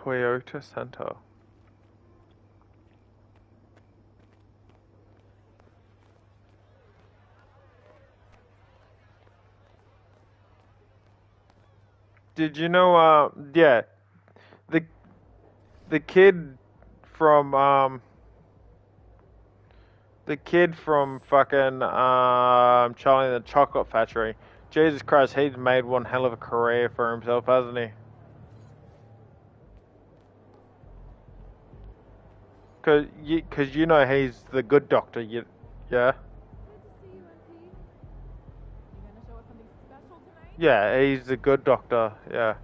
Toyota Center. Did you know, yeah, the the kid from fucking Charlie and the Chocolate Factory. Jesus Christ, he's made one hell of a career for himself, hasn't he? Cause you know he's the good doctor. Yeah. Yeah, he's the good doctor. Yeah.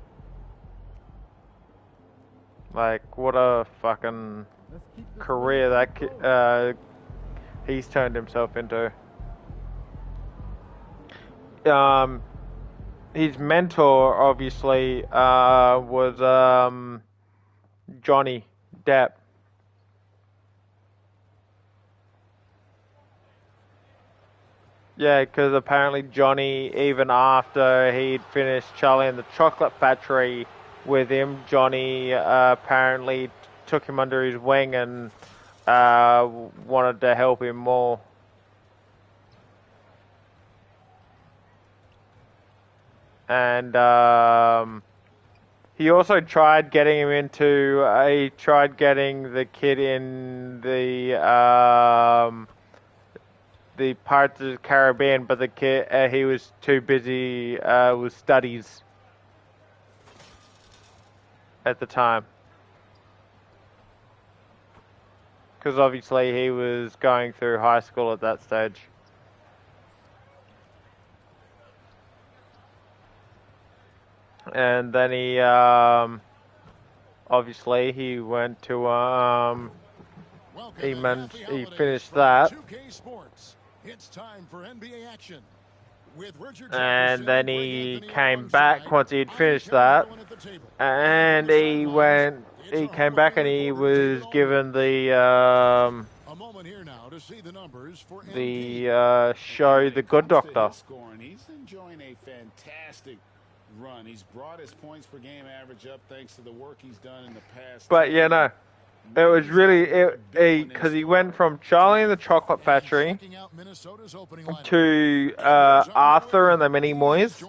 Like what a fucking career he's turned himself into. His mentor obviously was Johnny Depp. Yeah, because apparently Johnny, even after he'd finished Charlie and the Chocolate Factory with him, Johnny apparently took him under his wing and wanted to help him more. And he also tried getting him into. He tried getting the kid in the Pirates of the Caribbean, but the kid he was too busy with studies at the time, because obviously he was going through high school at that stage. And then he obviously he went to he finished that. It's time for NBA action. And then he came back once he'd finished that, and he came back and he was given the show The Good Doctor. He's enjoying a fantastic run. He's brought his points per game average up thanks to the work he's done in the past. But yeah, no. It was really because he went from Charlie and the Chocolate Factory to Arthur and the Minimoys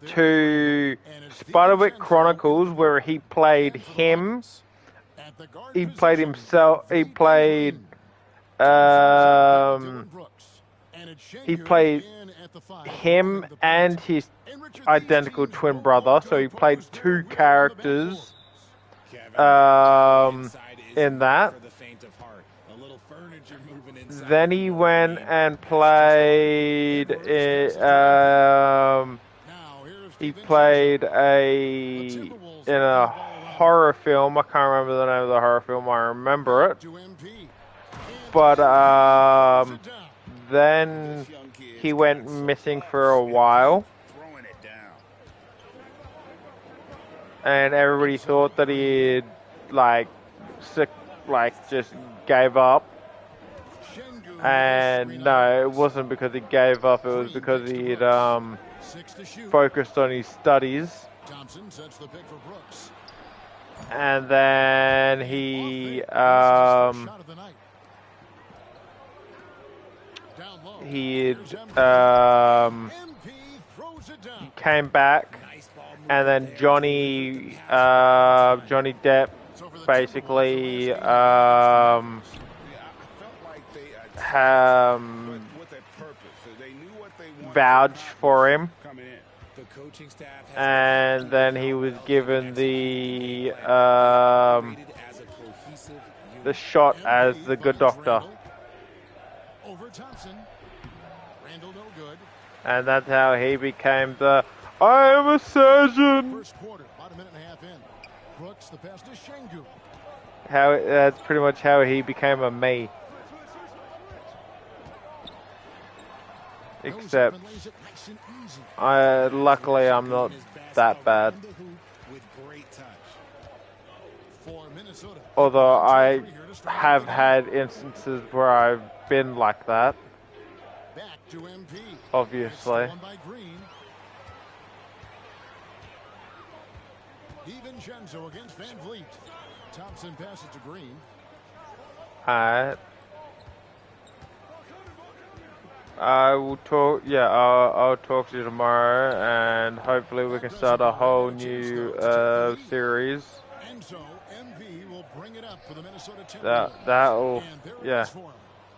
to Spiderwick Chronicles, where he played him. He played himself. He played him and his identical twin brother. So he played two characters. In that. Then he went and played he played in a horror film. I can't remember the name of the horror film. I remember it. But then he went missing for a while. And everybody thought that he'd just gave up. And no, it wasn't because he gave up. It was because he'd focused on his studies. And then he came back. And then Johnny Depp basically vouched for him, and then he was given the shot as the Good Doctor. And that's how he became the I am a surgeon. First quarter, about a minute and a half in. Brooks, the pass to Şengün. That's pretty much how he became a me. Except, luckily I'm not that bad. Although I have had instances where I've been like that. Obviously. DiVincenzo against Van Vliet. Thompson passes to Green. Alright. I will talk. Yeah, I'll talk to you tomorrow, and hopefully we can start a whole new series. And so MV will bring it up for the Minnesota That'll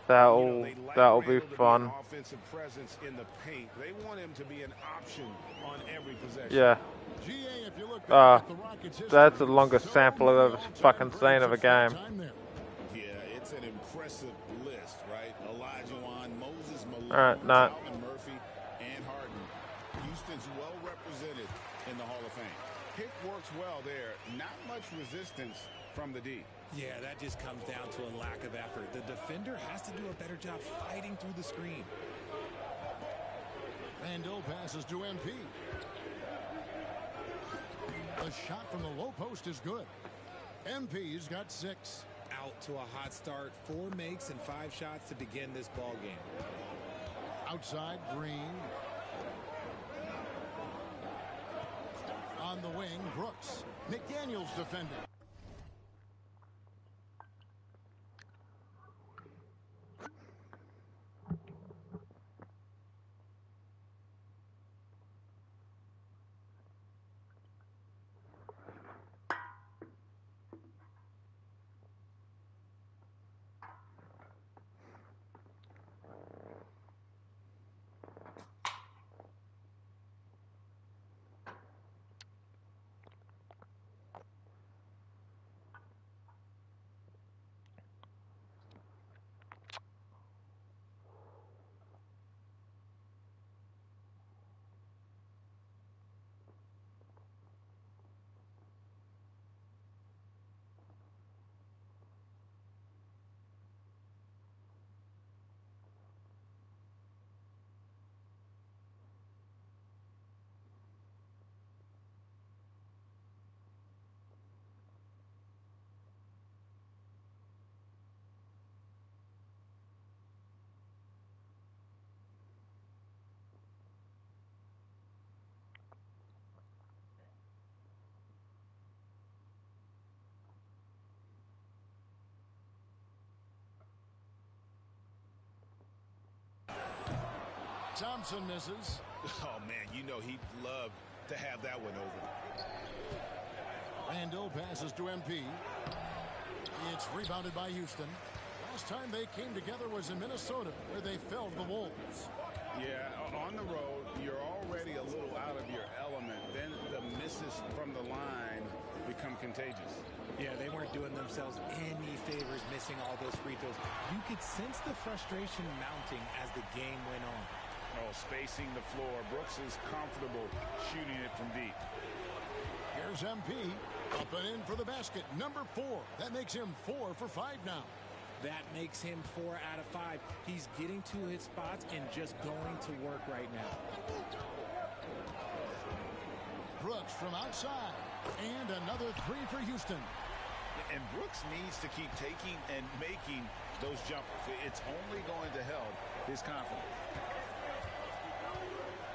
that'll be fun. Offensive presence in the paint. They want him to be an option on every possession. Yeah. That's the longest sample I've ever fucking seen of a game. Yeah, it's an impressive list, right? Olajuwon, Moses Malone, Alvin Murphy, and Harden. Houston's well represented in the Hall of Fame. Pick works well there. Not much resistance from the D. Yeah, that just comes down to a lack of effort. The defender has to do a better job fighting through the screen. Randall passes to MP. The shot from the low post is good. MP's got 6. Out to a hot start. 4 makes and 5 shots to begin this ball game. Outside, Green. On the wing, Brooks. McDaniels defending. Thompson misses. Oh, man, you know he'd love to have that one over. Randall passes to MP. It's rebounded by Houston. Last time they came together was in Minnesota, where they felled the Wolves. Yeah, on the road, you're already a little out of your element. Then the misses from the line become contagious. Yeah, they weren't doing themselves any favors missing all those free throws. You could sense the frustration mounting as the game went on. Oh, spacing the floor. Brooks is comfortable shooting it from deep. Here's MP. Up and in for the basket. Number 4. That makes him 4 for 5 now. That makes him 4 out of 5. He's getting to his spots and just going to work right now. Brooks from outside. And another 3 for Houston. And Brooks needs to keep taking and making those jumpers. It's only going to help his confidence.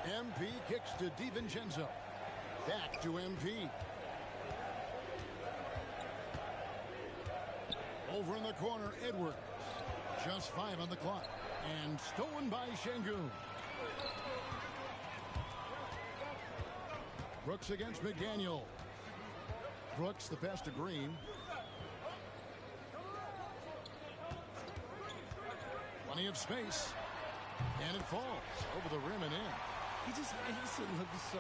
MP kicks to DiVincenzo. Back to MP. Over in the corner, Edwards. Just 5 on the clock. And stolen by Şengün. Brooks against McDaniel. Brooks, the pass to Green. Plenty of space. And it falls over the rim and in. He just makes it look so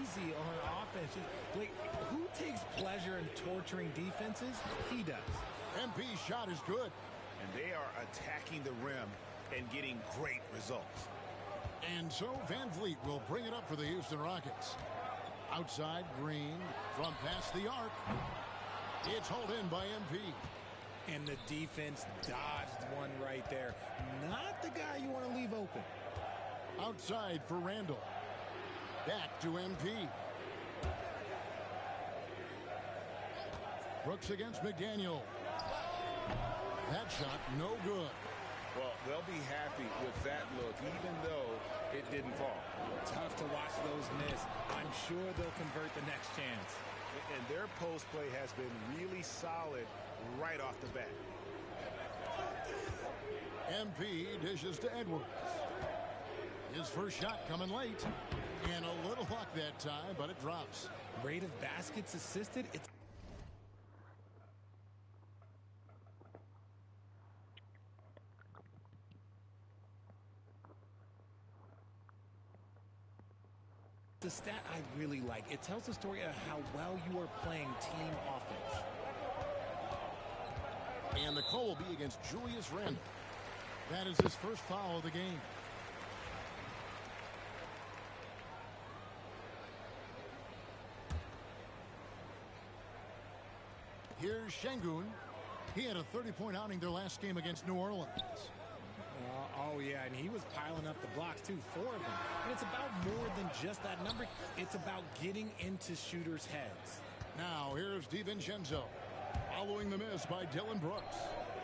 easy on offense. Like, who takes pleasure in torturing defenses? He does. MP's shot is good. And they are attacking the rim and getting great results. And so Van Vliet will bring it up for the Houston Rockets. Outside, Green from past the arc. It's hauled in by MP. And the defense dodged one right there. Not the guy you want to leave open. Outside for Randall. Back to MP. Brooks against McDaniel. That shot no good. Well, they'll be happy with that look, even though it didn't fall. Tough to watch those miss. I'm sure they'll convert the next chance. And their post play has been really solid right off the bat. MP dishes to Edwards. His first shot coming late. And a little luck that time, but it drops. Rate of baskets assisted. It's the stat I really like. It tells the story of how well you are playing team offense. And the call will be against Julius Randle. That is his first foul of the game. Here's Şengün. He had a 30-point outing their last game against New Orleans. Oh, yeah, and he was piling up the blocks, too, 4 of them. And it's about more than just that number. It's about getting into shooters' heads. Now, here's DiVincenzo. Following the miss by Dylan Brooks.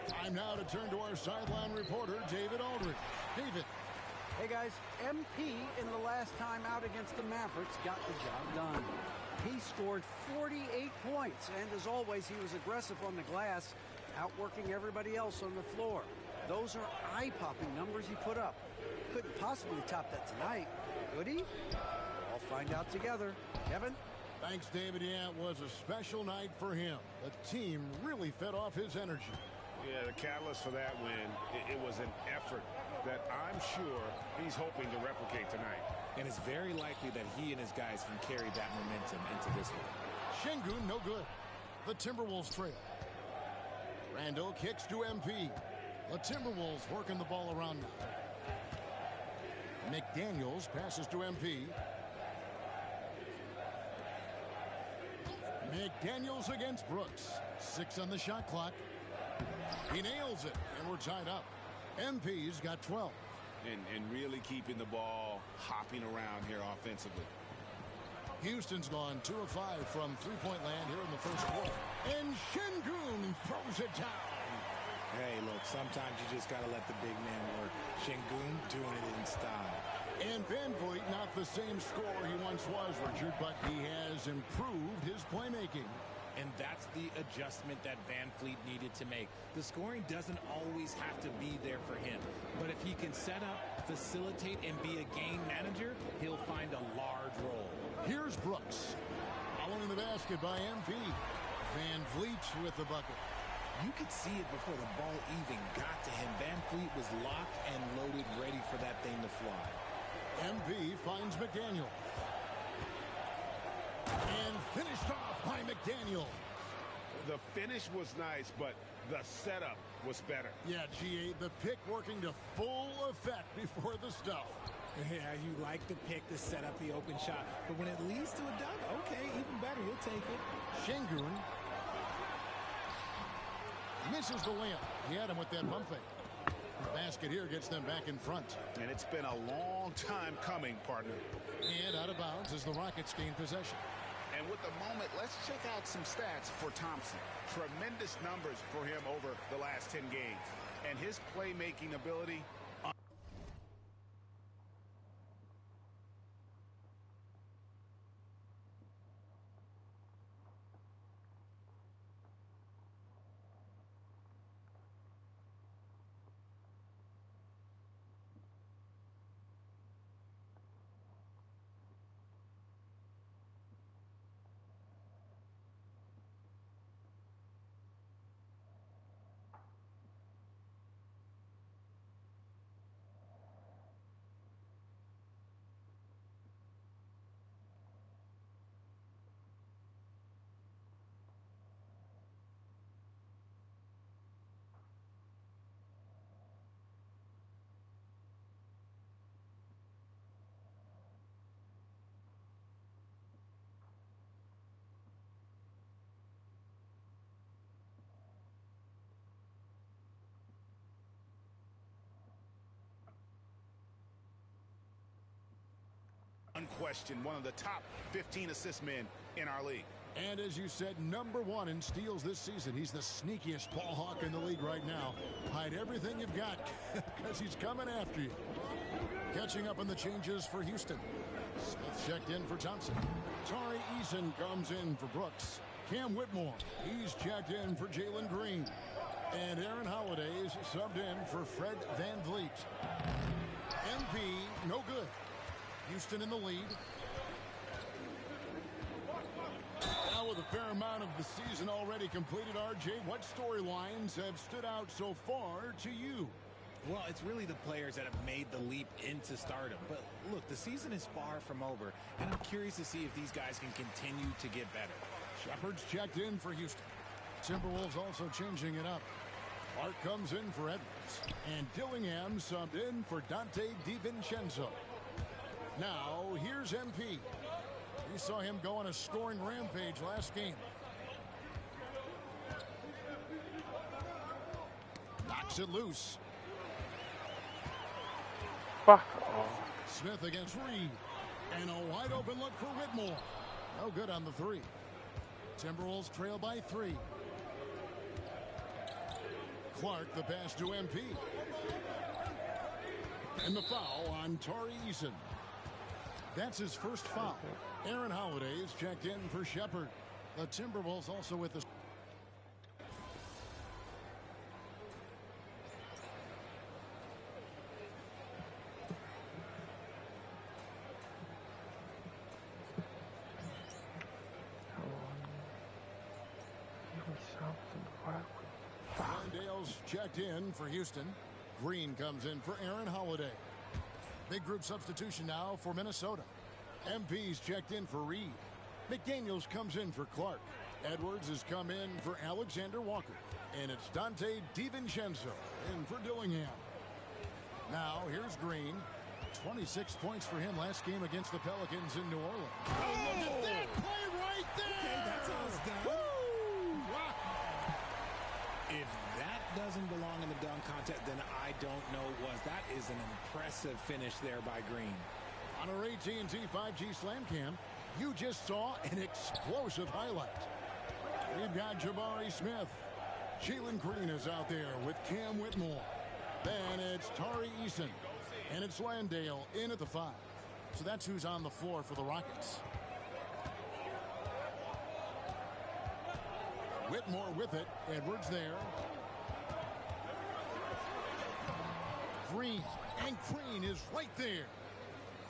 Time now to turn to our sideline reporter, David Aldridge. David. Hey, guys. MP in the last time out against the Mavericks got the job done. He scored 48 points, and as always, he was aggressive on the glass, outworking everybody else on the floor. Those are eye-popping numbers he put up. Couldn't possibly top that tonight, could he? I'll find out together. Kevin? Thanks, David. Yeah, it was a special night for him. The team really fed off his energy. Yeah, the catalyst for that win, it was an effort that I'm sure he's hoping to replicate tonight. And it's very likely that he and his guys can carry that momentum into this one. Şengün, no good. The Timberwolves trail. Randle kicks to MP. The Timberwolves working the ball around now. McDaniels passes to MP. McDaniels against Brooks. 6 on the shot clock. He nails it, and we're tied up. MP's got 12. And really keeping the ball hopping around here offensively. Houston's gone 2 of 5 from three-point land here in the first quarter. And Şengün throws it down. Hey, look, sometimes you just got to let the big man work. Şengün doing it in style. And VanVleet, not the same scorer he once was, Richard, but he has improved his playmaking. And that's the adjustment that VanVleet needed to make. The scoring doesn't always have to be there for him. But if he can set up, facilitate, and be a game manager, he'll find a large role. Here's Brooks. Following the basket by MP. VanVleet with the bucket. You could see it before the ball even got to him. VanVleet was locked and loaded, ready for that thing to fly. MP finds McDaniel. And finished off by McDaniel. The finish was nice, but the setup was better. Yeah, GA, the pick working to full effect before the stuff. Yeah, you like the pick to set up the open shot. But when it leads to a dunk, okay, even better. You'll take it. Şengün misses the layup. He had him with that bump fake. The basket here gets them back in front. And it's been a long time coming, partner. And out of bounds as the Rockets gain possession. And with the moment, let's check out some stats for Thompson. Tremendous numbers for him over the last 10 games. And his playmaking ability. Unquestioned, one of the top 15 assist men in our league. And as you said, #1 in steals this season. He's the sneakiest ball hawk in the league right now. Hide everything you've got because he's coming after you. Catching up on the changes for Houston. Smith checked in for Thompson. Tari Eason comes in for Brooks. Cam Whitmore, he's checked in for Jalen Green. And Aaron Holiday's subbed in for Fred VanVleet. MP, no good. Houston in the lead. Now with a fair amount of the season already completed, RJ, what storylines have stood out so far to you? Well, it's really the players that have made the leap into stardom. But look, the season is far from over, and I'm curious to see if these guys can continue to get better. Shepard's checked in for Houston. Timberwolves also changing it up. Clark comes in for Edwards. And Dillingham subbed in for Dante DiVincenzo. Now, here's MP. We saw him go on a scoring rampage last game. Knocks it loose. Fuck off. Smith against Reed. And a wide open look for Whitmore. No good on the three. Timberwolves trail by 3. Clark the pass to MP. And the foul on Tari Eason. That's his first foul. Aaron Holiday is checked in for Shepard. The Timberwolves also with the... Glendale's checked in for Houston. Green comes in for Aaron Holiday. Big group substitution now for Minnesota. MP's checked in for Reed. McDaniels comes in for Clark. Edwards has come in for Alexander Walker. And it's Dante DiVincenzo in for Dillingham. Now here's Green. 26 points for him last game against the Pelicans in New Orleans. Oh, look at that play right there! Okay, that's how it's done. Woo! Wow. If that doesn't belong in the dunk contest, then I don't know what. That is an impressive finish there by Green. On our AT&T 5G Slam Cam, you just saw an explosive highlight. We've got Jabari Smith. Jalen Green is out there with Cam Whitmore. Then it's Tari Eason. And it's Landale in at the 5. So that's who's on the floor for the Rockets. Whitmore with it. Edwards there. Green. And Green is right there.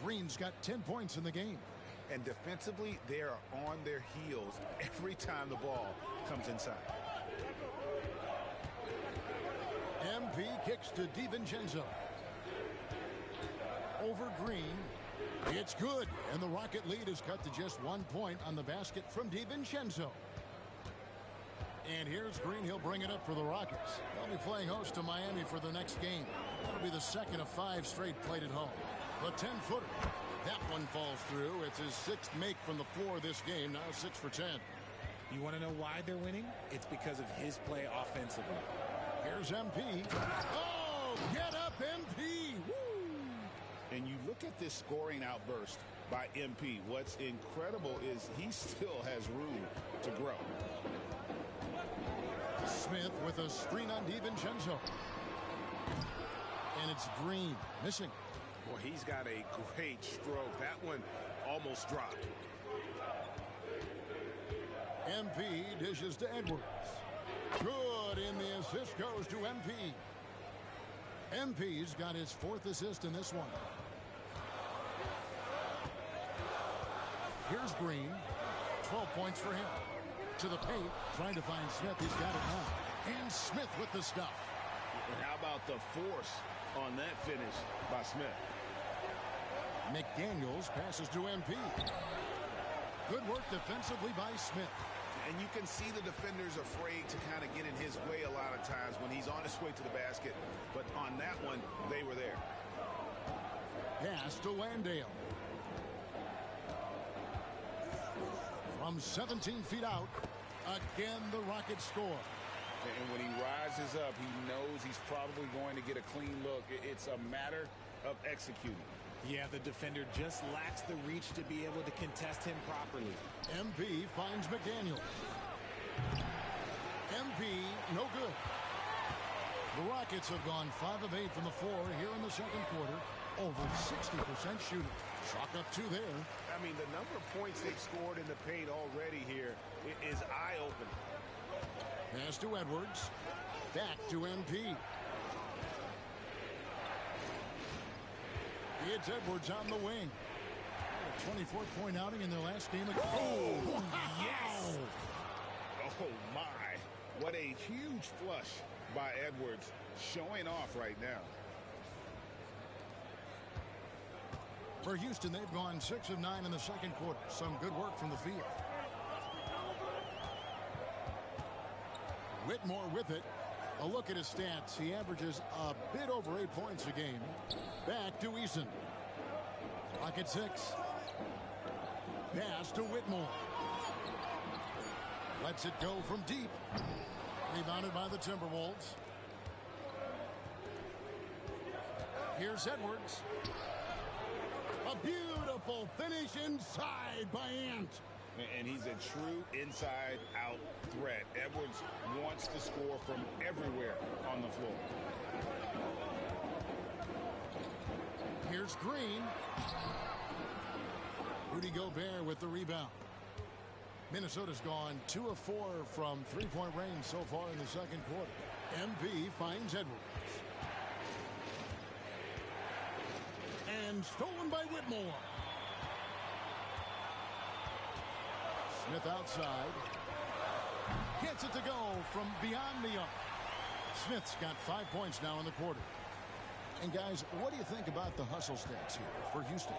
Green's got 10 points in the game. And defensively, they are on their heels every time the ball comes inside. MP kicks to DiVincenzo. Over Green. It's good. And the Rocket lead is cut to just 1 point on the basket from DiVincenzo. And here's Green. He'll bring it up for the Rockets. They'll be playing host to Miami for the next game. That'll be the second of 5 straight played at home. The 10-footer. That one falls through. It's his 6th make from the floor this game. Now 6 for 10. You want to know why they're winning? It's because of his play offensively. Here's MP. Oh, get up, MP. Woo! And you look at this scoring outburst by MP. What's incredible is he still has room to grow. Smith with a screen on DiVincenzo. And it's Green missing. Boy, he's got a great stroke. That one almost dropped. MP dishes to Edwards. Good, and the assist goes to MP. MP's got his 4th assist in this one. Here's Green. 12 points for him. To the paint, trying to find Smith. He's got it now. And Smith with the stuff. And how about the force on that finish by Smith? McDaniels passes to MP. Good work defensively by Smith. And you can see the defenders afraid to kind of get in his way a lot of times when he's on his way to the basket. But on that one, they were there. Pass to Landale. From 17 feet out, again the Rockets score. And when he rises up, he knows he's probably going to get a clean look. It's a matter of executing. Yeah, the defender just lacks the reach to be able to contest him properly. MP finds McDaniel. MP, no good. The Rockets have gone 5 of 8 from the floor here in the second quarter. Over 60% shooting. Chalk up 2 there. I mean, the number of points they've scored in the paint already here is eye-opening. Pass to Edwards. Back to MP. It's Edwards on the wing. A 24-point outing in their last game. Oh, yes! Oh, my. What a huge flush by Edwards, showing off right now. For Houston, they've gone 6 of 9 in the second quarter. Some good work from the field. Whitmore with it. A look at his stats. He averages a bit over 8 points a game. Back to Eason. Rocket 6. Pass to Whitmore. Lets it go from deep. Rebounded by the Timberwolves. Here's Edwards. A beautiful finish inside by Ant. And he's a true inside-out threat. Edwards wants to score from everywhere on the floor. Here's Green. Rudy Gobert with the rebound. Minnesota's gone 2 of 4 from three-point range so far in the second quarter. MP finds Edwards. And stolen by Whitmore. Smith outside. Gets it to go from beyond the arc. Smith's got 5 points now in the quarter. And guys, what do you think about the hustle stats here for Houston?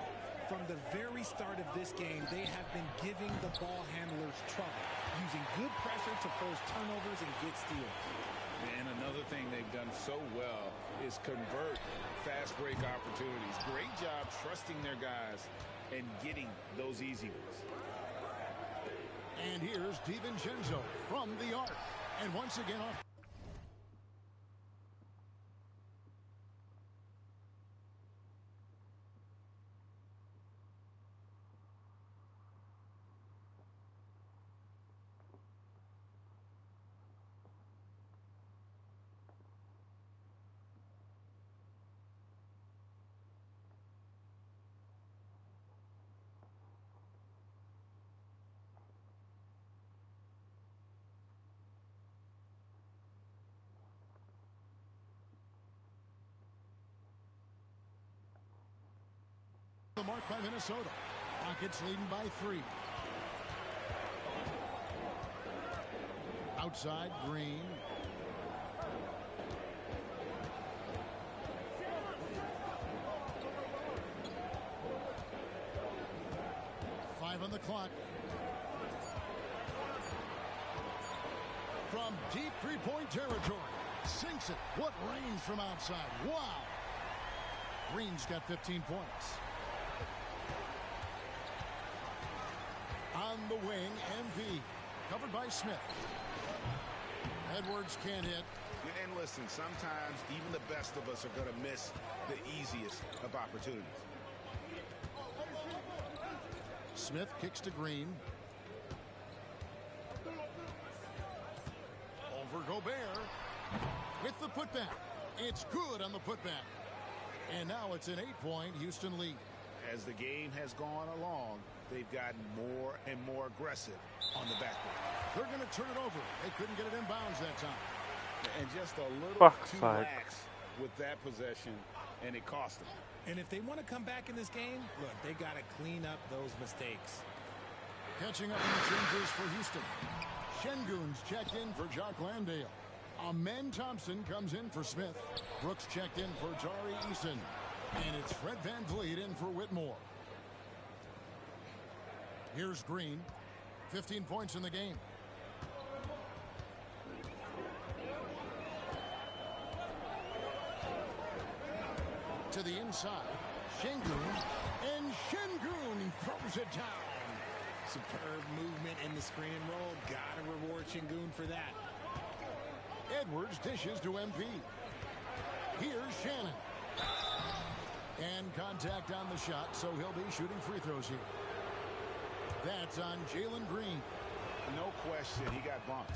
From the very start of this game, they have been giving the ball handlers trouble, using good pressure to force turnovers and get steals. And another thing they've done so well is convert fast break opportunities. Great job trusting their guys and getting those easy ones. And here's DiVincenzo from the arc. And once again off. The mark by Minnesota. Rockets leading by 3. Outside, Green. Five on the clock. From deep three-point territory. Sinks it. What range from outside. Wow. Green's got 15 points. On the wing, MP. Covered by Smith. Edwards can't hit. And listen, sometimes even the best of us are going to miss the easiest of opportunities. Smith kicks to Green. Over Gobert. With the putback. It's good on the putback. And now it's an 8-point Houston lead. As the game has gone along, they've gotten more and more aggressive on the backboard. They're going to turn it over. They couldn't get it in bounds that time. And just a little too Side. lax with that possession, and it cost them. And if they want to come back in this game, look, they got to clean up those mistakes. Catching up in the changes for Houston. Şengün's checked in for Jock Landale. Amen Thompson comes in for Smith. Brooks checked in for Tari Eason. And it's Fred VanVleet in for Whitmore. Here's Green. 15 points in the game. To the inside. Şengün. And Şengün throws it down. Superb movement in the screen and roll. Gotta reward Şengün for that. Edwards dishes to MP. Here's Shannon. And contact on the shot, so he'll be shooting free throws here. That's on Jalen Green. No question, he got bumped.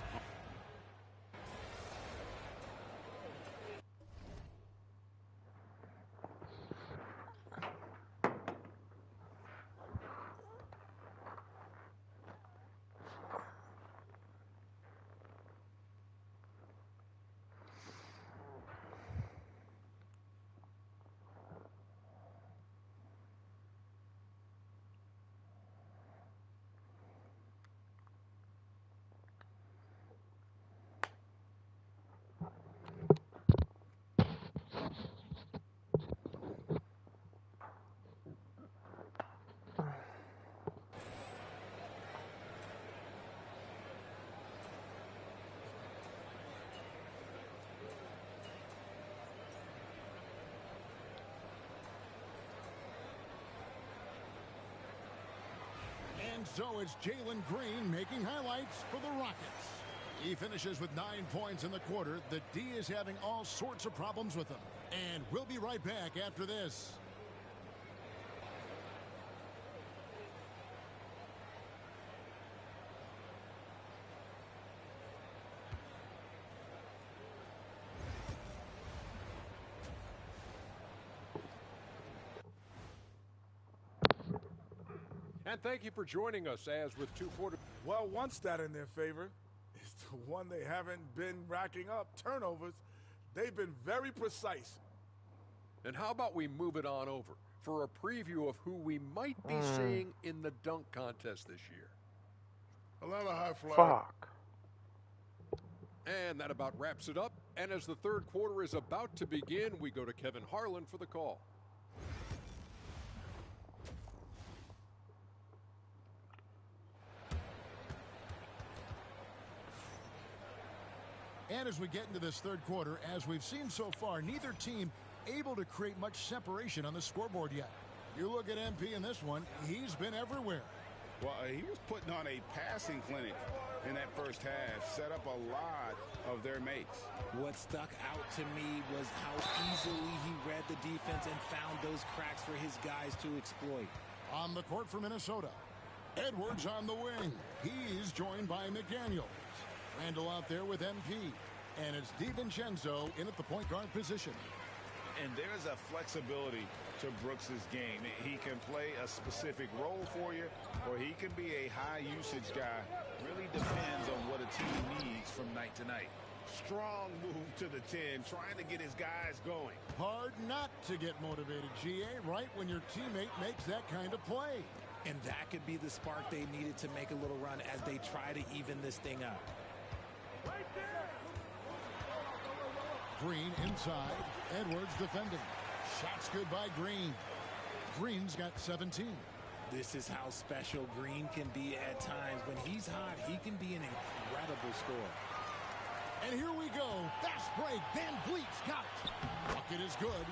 And so it's Jalen Green making highlights for the Rockets. He finishes with 9 points in the quarter. The D is having all sorts of problems with him. And we'll be right back after this. And thank you for joining us as with 2 quarters. Well, one stat in their favor is the one they haven't been racking up, turnovers. They've been very precise. And how about we move it on over for a preview of who we might be seeing in the dunk contest this year. Another high fly. Fuck. And that about wraps it up. And as the third quarter is about to begin, we go to Kevin Harlan for the call. And as we get into this third quarter, as we've seen so far, neither team able to create much separation on the scoreboard yet. You look at MP in this one, he's been everywhere. Well, he was putting on a passing clinic in that first half, set up a lot of their mates. What stuck out to me was how easily he read the defense and found those cracks for his guys to exploit. On the court for Minnesota, Edwards on the wing. He's joined by McDaniels. Randall out there with MP. And it's DiVincenzo in at the point guard position. And there's a flexibility to Brooks's game. He can play a specific role for you, or he can be a high-usage guy. Really depends on what a team needs from night to night. Strong move to the 10, trying to get his guys going. Hard not to get motivated, GA, right when your teammate makes that kind of play. And that could be the spark they needed to make a little run as they try to even this thing up. Green inside. Edwards defending. Shots good by Green. Green's got 17. This is how special Green can be at times. When he's hot, he can be an incredible scorer. And here we go. Fast break. Van Vliet's got it. Bucket is good.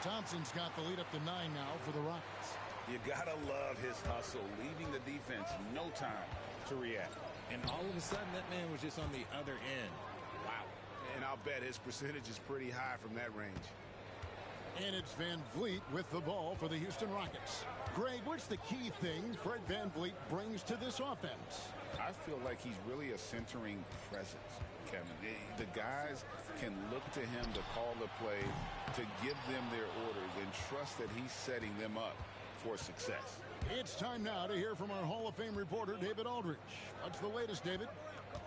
Thompson's got the lead up to 9 now for the Rockets. You gotta love his hustle, leaving the defense no time to react. And all of a sudden, that man was just on the other end. Wow. And I'll bet his percentage is pretty high from that range. And it's Van Vliet with the ball for the Houston Rockets. Greg, what's the key thing Fred Van Vliet brings to this offense? I feel like he's really a centering presence, Kevin. The guys can look to him to call the play, to give them their orders, and trust that he's setting them up for success. It's time now to hear from our Hall of Fame reporter, David Aldridge. What's the latest, David?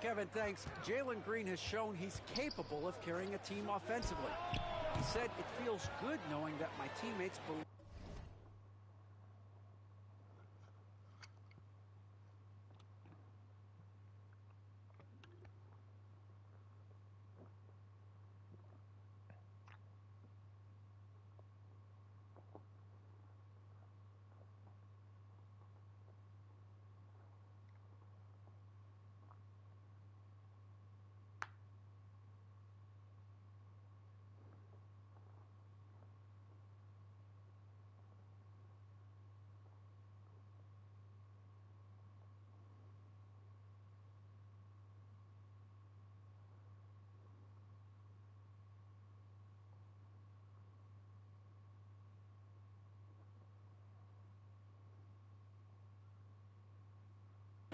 Kevin, thanks. Jalen Green has shown he's capable of carrying a team offensively. He said, "It feels good knowing that my teammates believe."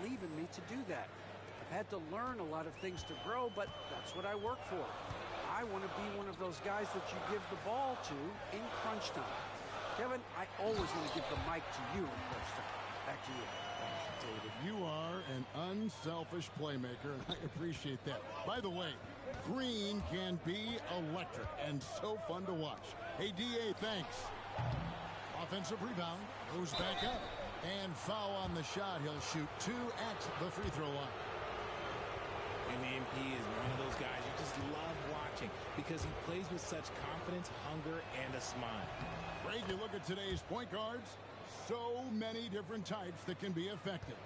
believe in me to do that. I've had to learn a lot of things to grow, but that's what I work for. I want to be one of those guys that you give the ball to in crunch time. Kevin, I always want to give the mic to you in crunch time. Back to you. David, you are an unselfish playmaker, and I appreciate that. By the way, Green can be electric and so fun to watch. Hey, D.A., thanks. Offensive rebound, goes back up, and foul on the shot. He'll shoot 2 at the free throw line. And MP is one of those guys you just love watching because he plays with such confidence, hunger, and a smile. Greg, you look at today's point guards, so many different types that can be effective.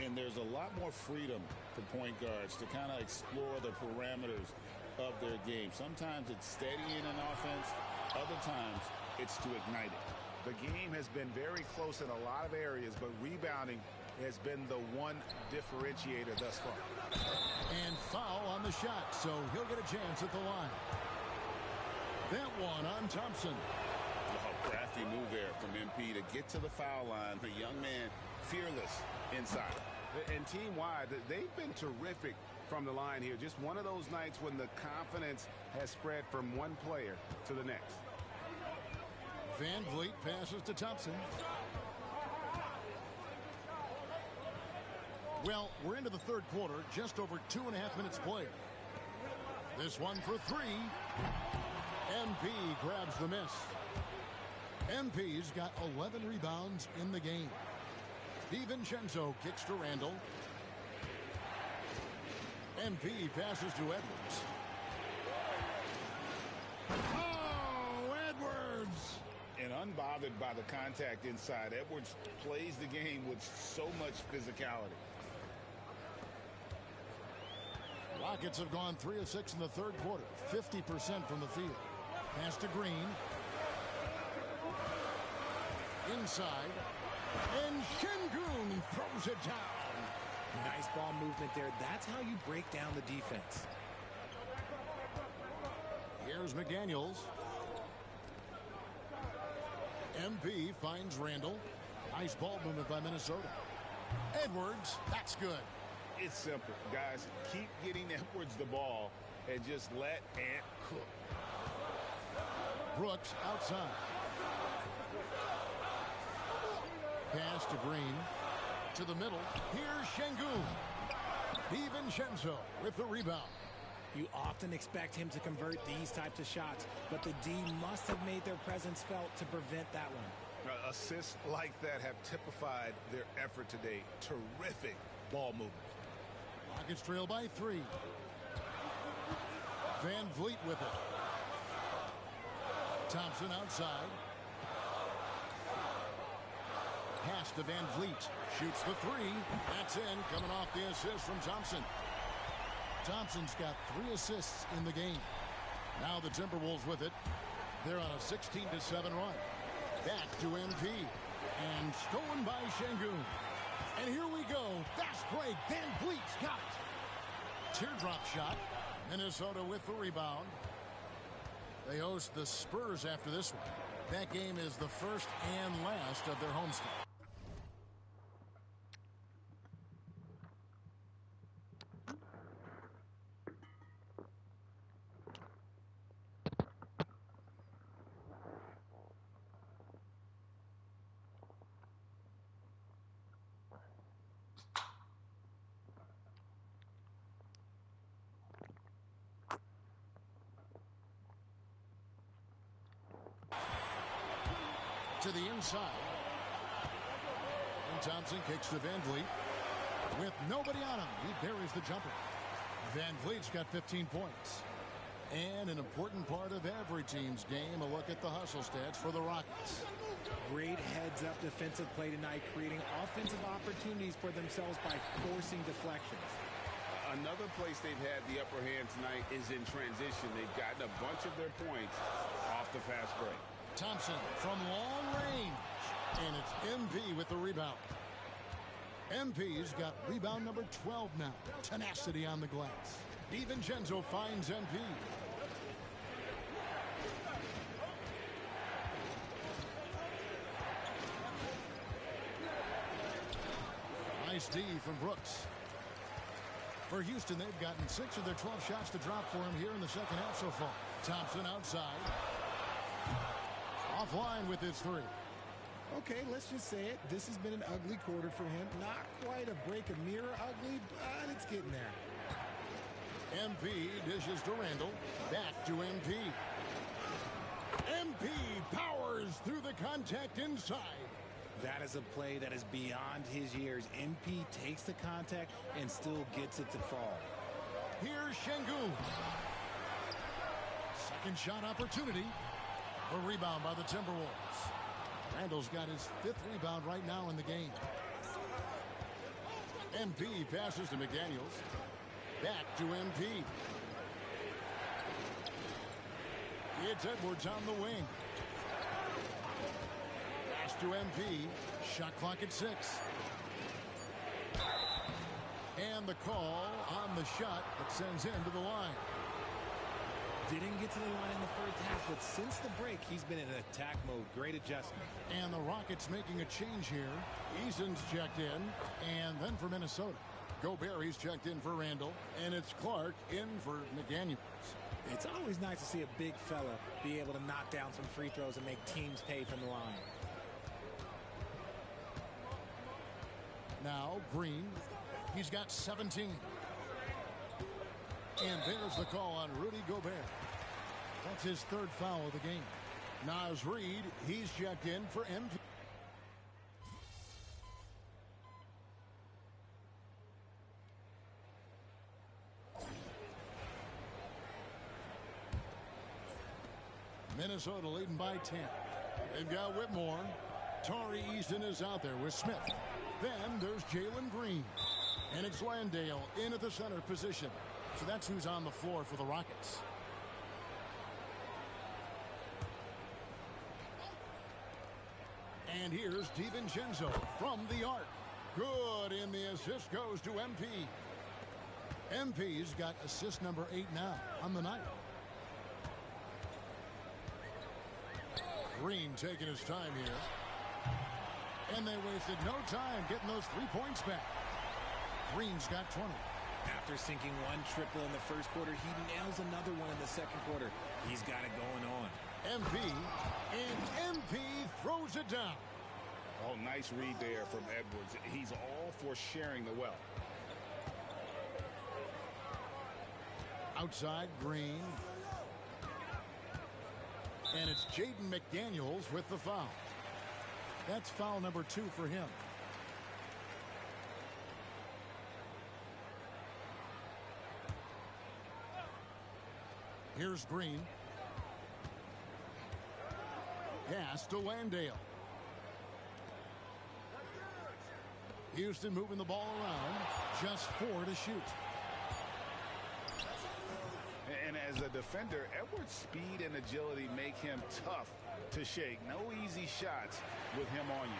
And there's a lot more freedom for point guards to kind of explore the parameters of their game. Sometimes it's steadying an offense. Other times it's to ignite it. The game has been very close in a lot of areas, but rebounding has been the one differentiator thus far. And foul on the shot, so he'll get a chance at the line. That one on Thompson. A crafty move there from MP to get to the foul line. The young man, fearless inside. And team-wide, they've been terrific from the line here. Just one of those nights when the confidence has spread from one player to the next. Van Vliet passes to Thompson. Well, we're into the third quarter, just over 2.5 minutes played. This one for 3. MP grabs the miss. MP's got 11 rebounds in the game. DiVincenzo kicks to Randall. MP passes to Edwards. Oh, Edwards! And unbothered by the contact inside, Edwards plays the game with so much physicality. Rockets have gone 3 of 6 in the third quarter, 50% from the field. Pass to Green. Inside. And Şengün throws it down. Nice ball movement there. That's how you break down the defense. Here's McDaniels. MP finds Randall. Nice ball movement by Minnesota. Edwards, that's good. It's simple, guys. Keep getting Edwards the ball and just let Ant cook. Brooks outside. Pass to Green. To the middle. Here's Şengün. DiVincenzo with the rebound. You often expect him to convert these types of shots, but the D must have made their presence felt to prevent that one. Assists like that have typified their effort today. Terrific ball movement. Rockets trail by 3. Van Vliet with it. Thompson outside. Pass to Van Vliet. Shoots the 3. That's in. Coming off the assist from Thompson. Thompson's got 3 assists in the game. Now the Timberwolves with it. They're on a 16-7 run. Back to MP. And stolen by Şengün. And here we go. Fast break. Van Vliet's got it. Teardrop shot. Minnesota with the rebound. They host the Spurs after this one. That game is the first and last of their homestand. To the inside. And Thompson kicks to Van Vliet. With nobody on him, he buries the jumper. Van Vliet's got 15 points. And an important part of every team's game, a look at the hustle stats for the Rockets. Great heads-up defensive play tonight, creating offensive opportunities for themselves by forcing deflections. Another place they've had the upper hand tonight is in transition. They've gotten a bunch of their points off the fast break. Thompson from long range. And it's MP with the rebound. MP's got rebound number 12 now. Tenacity on the glass. DiVincenzo finds MP. Nice D from Brooks. For Houston, they've gotten 6 of their 12 shots to drop for him here in the second half so far. Thompson outside. Offline with his 3. Okay, let's just say it. This has been an ugly quarter for him. Not quite a break a mirror ugly, but it's getting there. MP dishes to Randall. Back to MP. MP powers through the contact inside. That is a play that is beyond his years. MP takes the contact and still gets it to fall. Here's Şengün. Second shot opportunity. A rebound by the Timberwolves. Randall's got his 5th rebound right now in the game. MP passes to McDaniels. Back to MP. It's Edwards on the wing. Pass to MP. Shot clock at 6. And the call on the shot that sends him to the line. Didn't get to the line in the first half, but since the break, he's been in attack mode. Great adjustment. And the Rockets making a change here. Eason's checked in. And then for Minnesota, Gobert's checked in for Randall. And it's Clark in for McDaniels. It's always nice to see a big fella be able to knock down some free throws and make teams pay from the line. Now Green. He's got 17. And there's the call on Rudy Gobert. That's his 3rd foul of the game. Naz Reid, he's checked in for MP. Minnesota leading by 10. They've got Whitmore. Tari Eason is out there with Smith. Then there's Jalen Green. And it's Landale in at the center position. So that's who's on the floor for the Rockets. And here's DiVincenzo from the arc. Good, and the assist goes to MP. MP's got assist number 8 now on the night. Green taking his time here. And they wasted no time getting those 3 points back. Green's got 20. After sinking 1 triple in the first quarter, he nails another one in the second quarter. He's got it going on. MP, and MP throws it down. Oh, nice read there from Edwards. He's all for sharing the wealth. Outside, Green. And it's Jaden McDaniels with the foul. That's foul number 2 for him. Here's Green. Pass to Landale. Houston moving the ball around. Just 4 to shoot. And as a defender, Edwards' speed and agility make him tough to shake. No easy shots with him on you.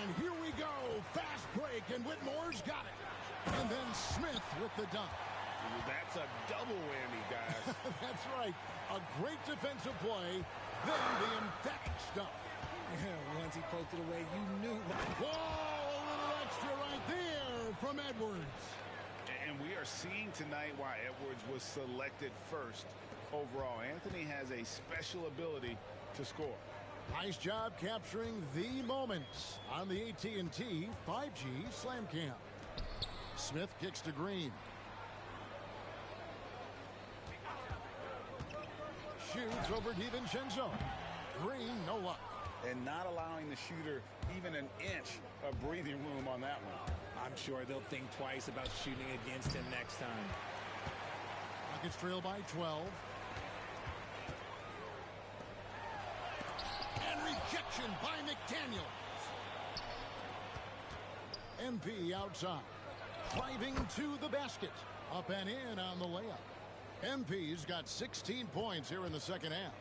And here we go. Fast break, and Whitmore's got it. And then Smith with the dunk. That's a double whammy, guys. That's right. A great defensive play. Then the emphatic stuff. Yeah, once he poked it away, you knew. Whoa, a little extra right there from Edwards. And we are seeing tonight why Edwards was selected first overall. Anthony has a special ability to score. Nice job capturing the moments on the AT&T 5G Slam Cam. Smith kicks to Green. shoots over DiVincenzo. Green, no luck. And not allowing the shooter even an inch of breathing room on that one. I'm sure they'll think twice about shooting against him next time. Rockets trail by 12. And rejection by McDaniels. MP outside. Driving to the basket. Up and in on the layup. MP's got 16 points here in the second half.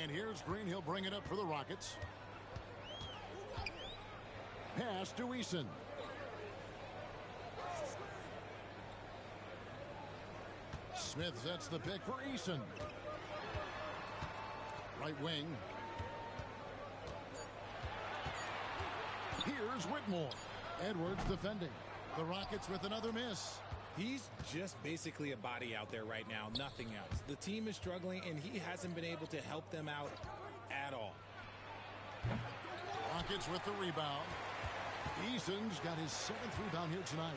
And here's Green. He'll bring it up for the Rockets. Pass to Eason. Smith sets the pick for Eason. Right wing. Here's Whitmore. Edwards defending. The Rockets with another miss. He's just basically a body out there right now, nothing else. The team is struggling, and he hasn't been able to help them out at all. Rockets with the rebound. Eason's got his 7th rebound here tonight.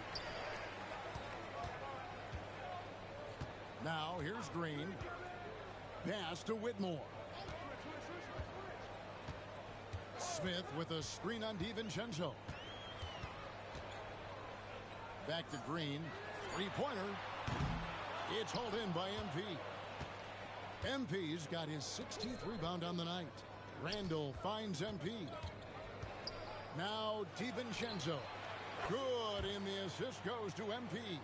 Now here's Green. Pass to Whitmore. Smith with a screen on DiVincenzo. Back to Green. Three-pointer. It's hauled in by MP. MP's got his 16th rebound on the night. Randall finds MP. Now DiVincenzo. Good, and the assist goes to MP.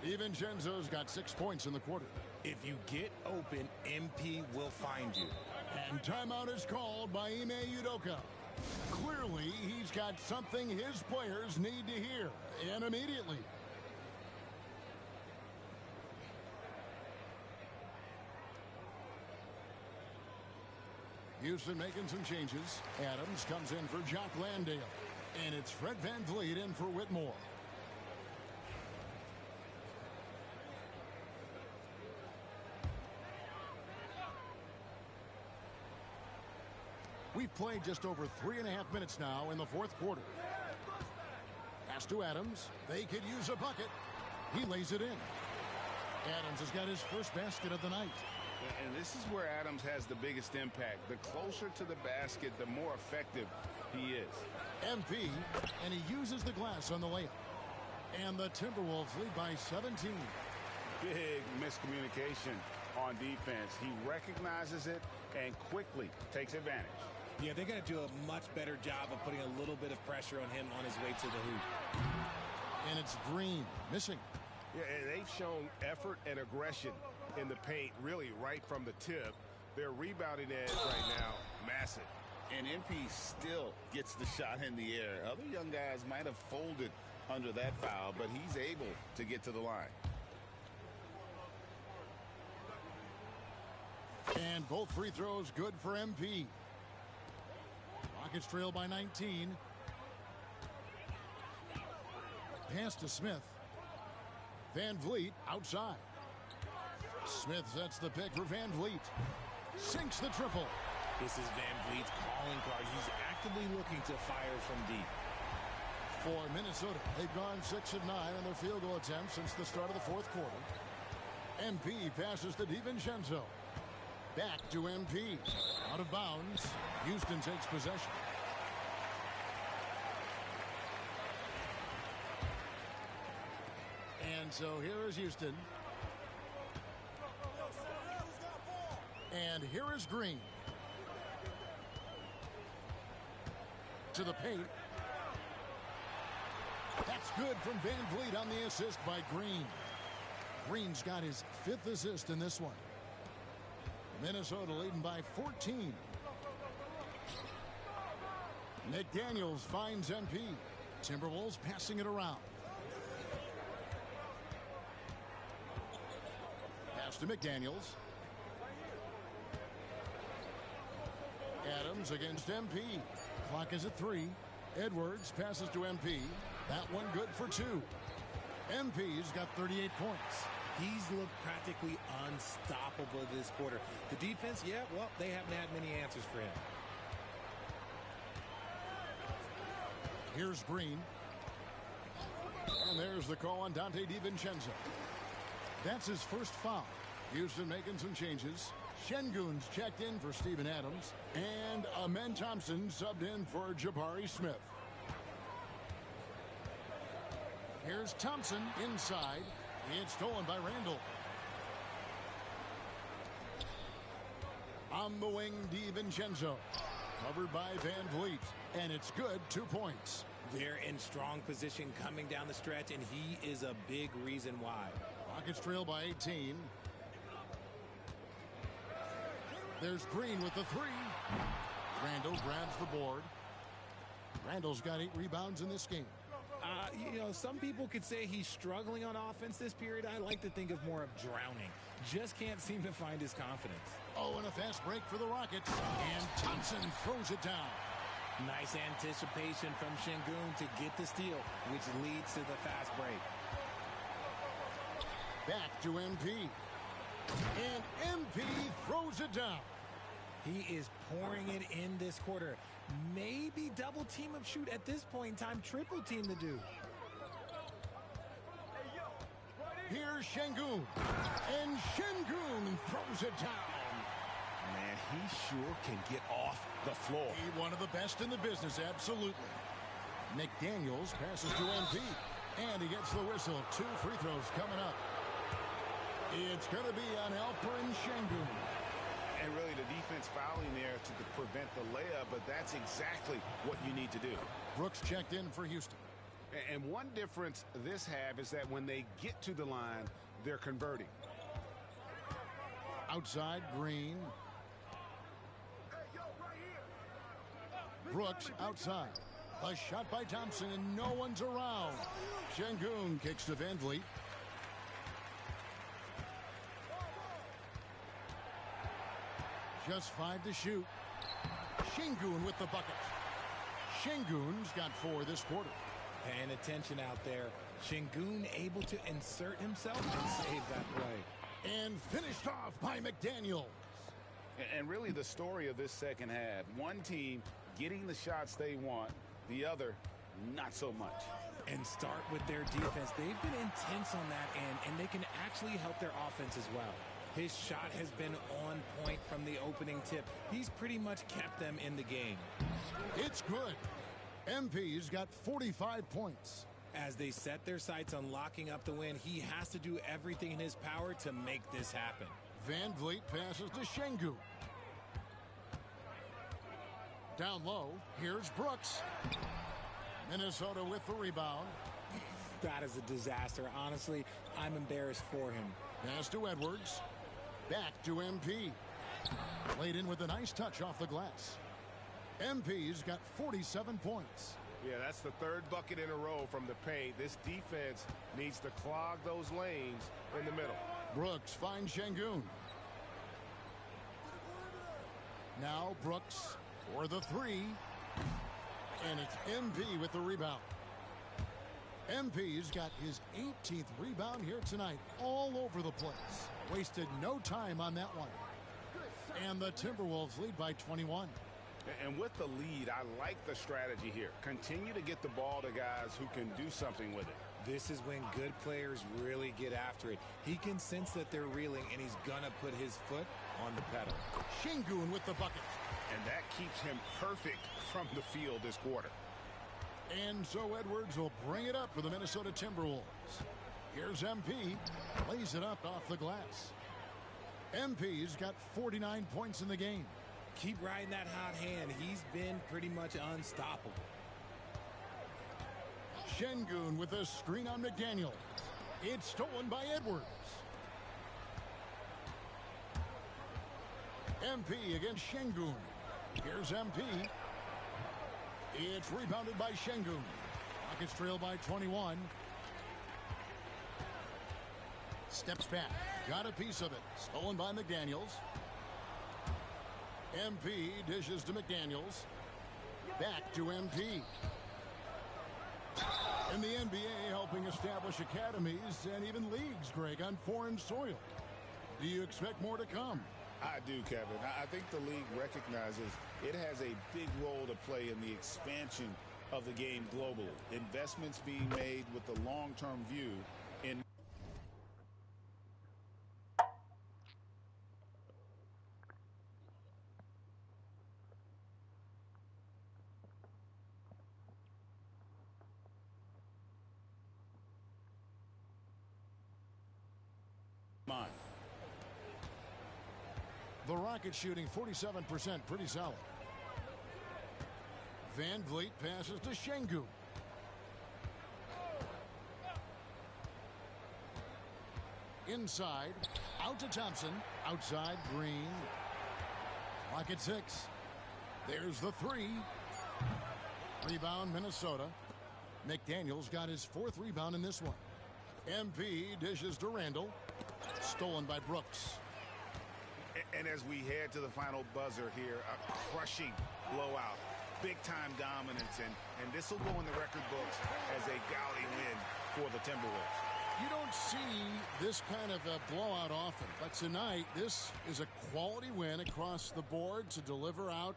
DiVincenzo's got 6 points in the quarter. If you get open, MP will find you. And timeout is called by Ime Udoka. Clearly, he's got something his players need to hear, and immediately. Houston making some changes. Adams comes in for Jock Landale. And it's Fred VanVleet in for Whitmore. We've played just over 3.5 minutes now in the fourth quarter. Pass to Adams. They could use a bucket. He lays it in. Adams has got his first basket of the night. And this is where Adams has the biggest impact. The closer to the basket, the more effective he is. MP, and he uses the glass on the layup. And the Timberwolves lead by 17. Big miscommunication on defense. He recognizes it and quickly takes advantage. Yeah, they're going to do a much better job of putting a little bit of pressure on him on his way to the hoop. And it's Green missing. Yeah, and they've shown effort and aggression in the paint, really right from the tip. Their rebounding edge right now, massive. And MP still gets the shot in the air. Other young guys might have folded under that foul, but he's able to get to the line. And both free throws good for MP. Rockets trail by 19. Pass to Smith. VanVleet outside. Smith sets the pick for VanVleet. Sinks the triple. This is VanVleet's calling card. He's actively looking to fire from deep. For Minnesota, they've gone 6 of 9 on their field goal attempts since the start of the fourth quarter. MP passes to DiVincenzo. Back to MP. Out of bounds. Houston takes possession. And so here is Houston. And here is Green. To the paint. That's good from VanVleet on the assist by Green. Green's got his 5th assist in this one. Minnesota leading by 14. McDaniels finds MP. Timberwolves passing it around. Pass to McDaniels. Adams against MP. Clock is at 3. Edwards passes to MP. That one good for 2. MP's got 38 points. He's looked practically unstoppable this quarter. The defense, yeah, well, they haven't had many answers for him. Here's Green. And there's the call on Donte DiVincenzo. That's his first foul. Houston making some changes. Şengün's checked in for Steven Adams, and Amen Thompson subbed in for Jabari Smith. Here's Thompson inside. It's stolen by Randall. On the wing, DiVincenzo. Covered by Van Vliet. And it's good, 2 points. They're in strong position coming down the stretch, and he is a big reason why. Rockets trail by 18. There's Green with the 3. Randall grabs the board. Randall's got 8 rebounds in this game. You know, some people could say he's struggling on offense this period. I like to think of more of drowning. Just can't seem to find his confidence. Oh, and a fast break for the Rockets. And Thompson throws it down. Nice anticipation from Şengün to get the steal, which leads to the fast break. Back to MP. And MP throws it down. He is pouring it in this quarter. Maybe double team him, shoot at this point in time, triple team the dude. Here's Şengün. And Şengün throws it down. Man, he sure can get off the floor. He one of the best in the business, absolutely. McDaniels passes to MP. And he gets the whistle. 2 free throws coming up. It's going to be on Alperen Şengün. And really the defense fouling there to prevent the layup, but that's exactly what you need to do. Brooks checked in for Houston. And one difference this half is that when they get to the line, they're converting. Outside, Green. Brooks outside. A shot by Thompson, and no one's around. Şengün kicks to Van Vliet. Just 5 to shoot. Şengün with the bucket. Şengün's got 4 this quarter. Paying attention out there. Şengün able to insert himself and save that play. And finished off by McDaniels. And really the story of this second half, one team getting the shots they want, the other not so much. And start with their defense. They've been intense on that end, and they can actually help their offense as well. His shot has been on point from the opening tip. He's pretty much kept them in the game. It's good. MP's got 45 points. As they set their sights on locking up the win, he has to do everything in his power to make this happen. Van Vliet passes to Şengün. Down low, here's Brooks. Minnesota with the rebound. That is a disaster. Honestly, I'm embarrassed for him. Pass to Edwards. Back to MP. Played in with a nice touch off the glass. MP's got 47 points. Yeah, that's the 3rd bucket in a row from the paint. This defense needs to clog those lanes in the middle. Brooks finds Şengün. Now Brooks for the 3. And it's MP with the rebound. MP's got his 18th rebound here tonight, all over the place. Wasted no time on that one. And the Timberwolves lead by 21. And with the lead, I like the strategy here. Continue to get the ball to guys who can do something with it. This is when good players really get after it. He can sense that they're reeling, and he's going to put his foot on the pedal. Şengün with the bucket. And that keeps him perfect from the field this quarter. And so Edwards will bring it up for the Minnesota Timberwolves. Here's MP. Lays it up off the glass. MP's got 49 points in the game. Keep riding that hot hand. He's been pretty much unstoppable. Şengün with a screen on McDaniels. It's stolen by Edwards. MP against Şengün. Here's MP. It's rebounded by Şengün. Rockets trail by 21. Steps back. Got a piece of it. Stolen by McDaniels. MP dishes to McDaniels. Back to MP. And the NBA helping establish academies and even leagues, Greg, on foreign soil. Do you expect more to come? I do, Kevin. I think the league recognizes it has a big role to play in the expansion of the game globally. Investments being made with the long-term view in The Rockets shooting 47%, pretty solid. Van Vliet passes to Şengün. Inside, out to Thompson. Outside, Green. Clock at 6. There's the 3. Rebound, Minnesota. McDaniels got his 4th rebound in this one. MP dishes to Randall. Stolen by Brooks. And as we head to the final buzzer here, a crushing blowout. Big-time dominance, and this will go in the record books as a gaudy win for the Timberwolves. You don't see this kind of a blowout often, but tonight this is a quality win across the board to deliver out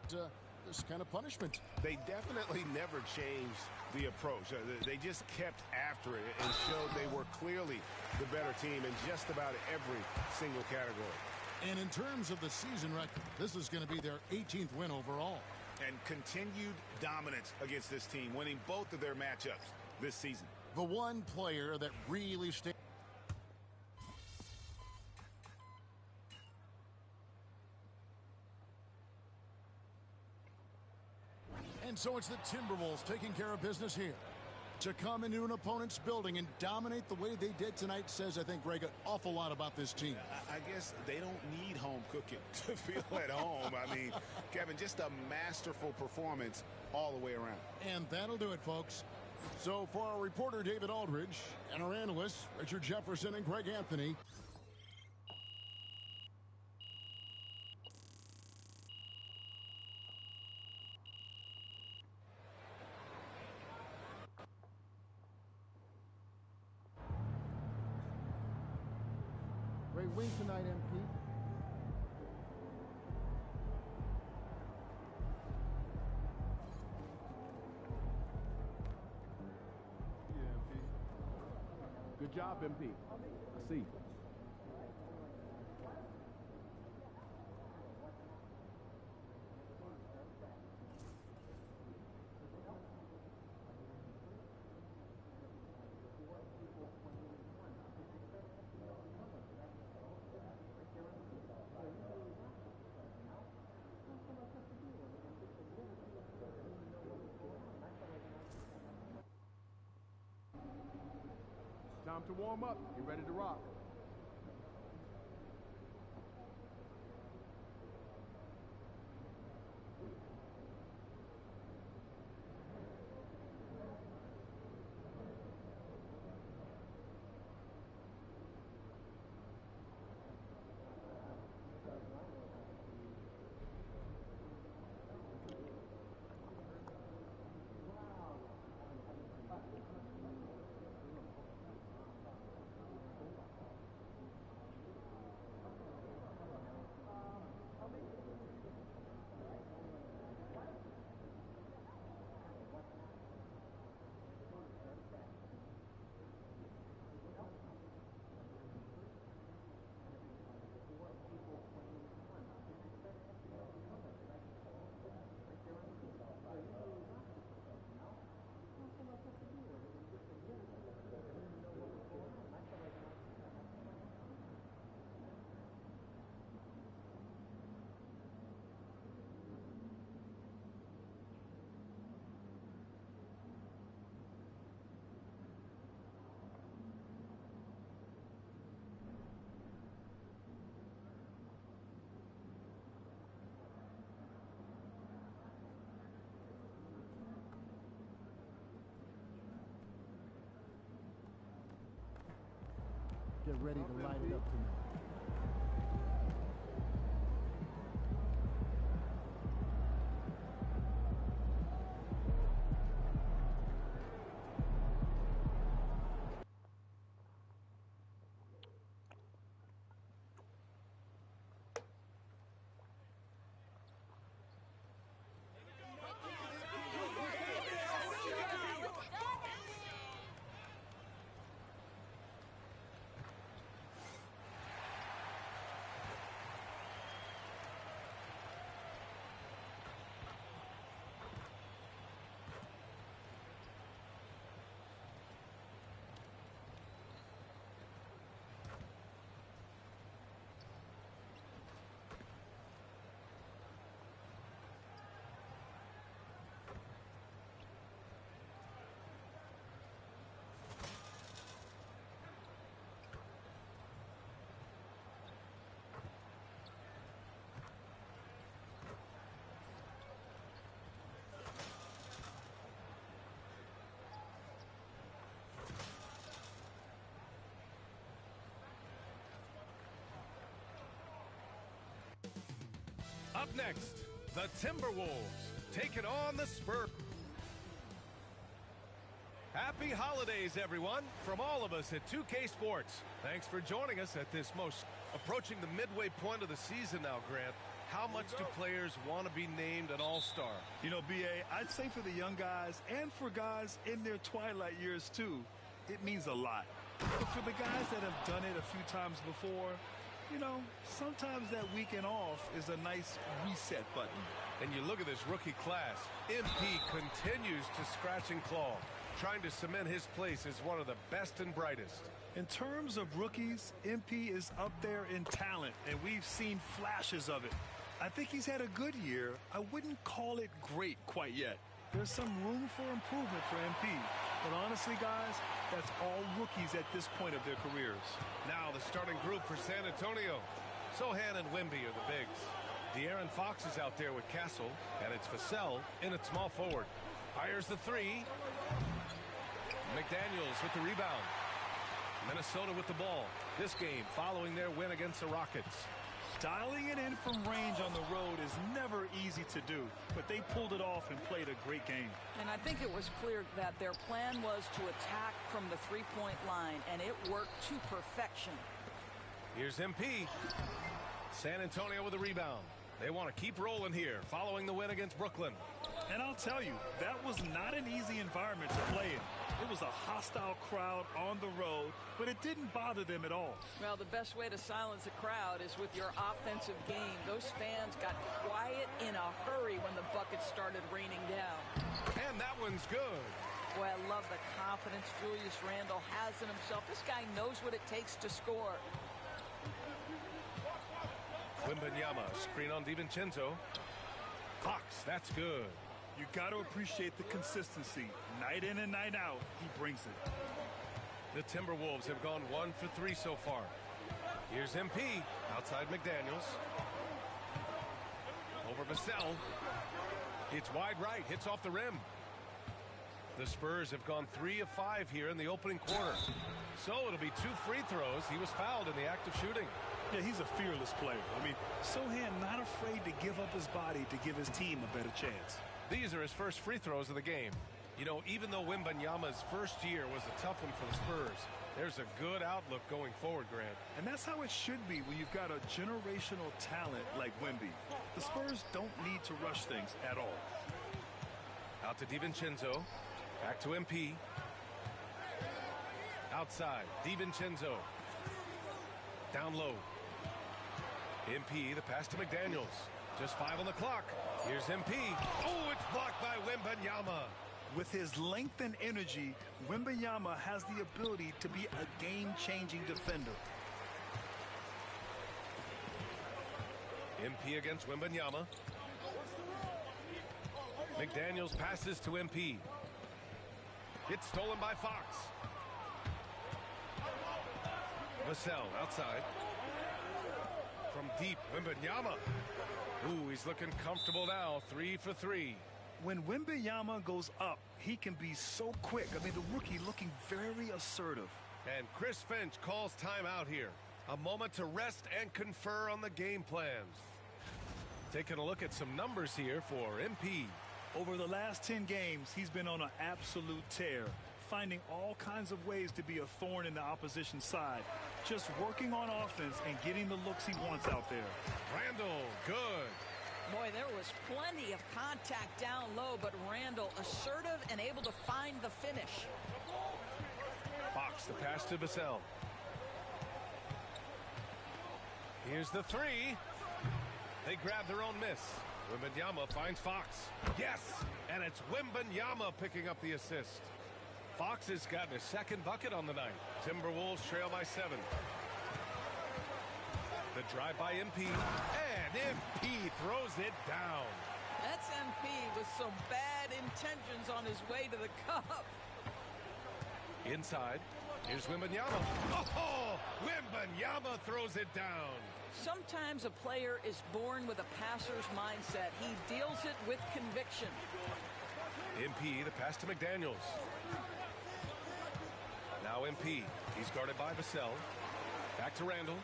this kind of punishment. They definitely never changed the approach. They just kept after it and showed they were clearly the better team in just about every single category. And in terms of the season record, this is going to be their 18th win overall. And continued dominance against this team, winning both of their matchups this season. The one player that really stands. And so it's the Timberwolves taking care of business here. To come into an opponent's building and dominate the way they did tonight says, I think, Greg, an awful lot about this team. I guess they don't need home cooking to feel at home. I mean, Kevin, just a masterful performance all the way around. And that'll do it, folks. So for our reporter, David Aldridge, and our analysts, Richard Jefferson and Greg Anthony. Great win tonight, MP. Good job, MP. I see. Time to warm up. Get ready to rock. Get ready to light it up tonight. Up next, the Timberwolves taking on the Spurs. Happy holidays, everyone, from all of us at 2K Sports. Thanks for joining us at this approaching the midway point of the season now, Grant. How much do players want to be named an all-star? You know, B.A., I'd say for the young guys and for guys in their twilight years, too, it means a lot. But for the guys that have done it a few times before, you know, sometimes that weekend off is a nice reset button. And you look at this rookie class. MP continues to scratch and claw, trying to cement his place as one of the best and brightest. In terms of rookies, MP is up there in talent, and we've seen flashes of it. I think he's had a good year. I wouldn't call it great quite yet. There's some room for improvement for MP. But honestly, guys, that's all rookies at this point of their careers. Now the starting group for San Antonio. Sohan and Wemby are the bigs. De'Aaron Fox is out there with Castle, and it's Vassell in at small forward. Fires the three. McDaniels with the rebound. Minnesota with the ball. This game following their win against the Rockets. Dialing it in from range on the road is never easy to do, but they pulled it off and played a great game. And I think it was clear that their plan was to attack from the three-point line, and it worked to perfection. Here's MP. San Antonio with a rebound. They want to keep rolling here following the win against Brooklyn. And I'll tell you, that was not an easy environment to play in. It was a hostile crowd on the road, but it didn't bother them at all. Well, the best way to silence a crowd is with your offensive game. Those fans got quiet in a hurry when the buckets started raining down. And that one's good. Boy, I love the confidence Julius Randle has in himself. This guy knows what it takes to score. Wembanyama, screen on DiVincenzo. Fox, that's good. You got to appreciate the consistency. Night in and night out, he brings it. The Timberwolves have gone 1 for 3 so far. Here's MP, outside McDaniels. Over Vassell. It's wide right, hits off the rim. The Spurs have gone 3 of 5 here in the opening quarter. So it'll be 2 free throws. He was fouled in the act of shooting. Yeah, he's a fearless player. I mean, Sohan not afraid to give up his body to give his team a better chance. These are his first free throws of the game. You know, even though Wembanyama's first year was a tough one for the Spurs, there's a good outlook going forward, Grant. And that's how it should be when you've got a generational talent like Wemby. The Spurs don't need to rush things at all. Out to DiVincenzo. Back to MP. Outside, DiVincenzo. Down low. MP, the pass to McDaniels. Just 5 on the clock. Here's MP. Oh, it's blocked by Wembanyama. With his length and energy, Wembanyama has the ability to be a game-changing defender. MP against Wembanyama. McDaniels passes to MP. It's stolen by Fox. Vassell outside. From deep, Wembanyama. Ooh, he's looking comfortable now. 3 for 3. When Wembanyama goes up, he can be so quick. I mean, the rookie looking very assertive. And Chris Finch calls timeout here. A moment to rest and confer on the game plans. Taking a look at some numbers here for MP. Over the last 10 games, he's been on an absolute tear, finding all kinds of ways to be a thorn in the opposition's side. Just working on offense and getting the looks he wants out there. Randle, good. Boy, there was plenty of contact down low, but Randle assertive and able to find the finish. Fox, the pass to Vassell. Here's the three. They grab their own miss. Wembanyama finds Fox. Yes, and it's Wembanyama picking up the assist. Fox has gotten his second bucket on the night. Timberwolves trail by 7. The drive by MP, and MP throws it down. That's MP with some bad intentions on his way to the cup. Inside, here's Wembanyama. Oh, Wembanyama throws it down. Sometimes a player is born with a passer's mindset. He deals it with conviction. MP, the pass to McDaniels. Now MP, he's guarded by Vassell. Back to Randle.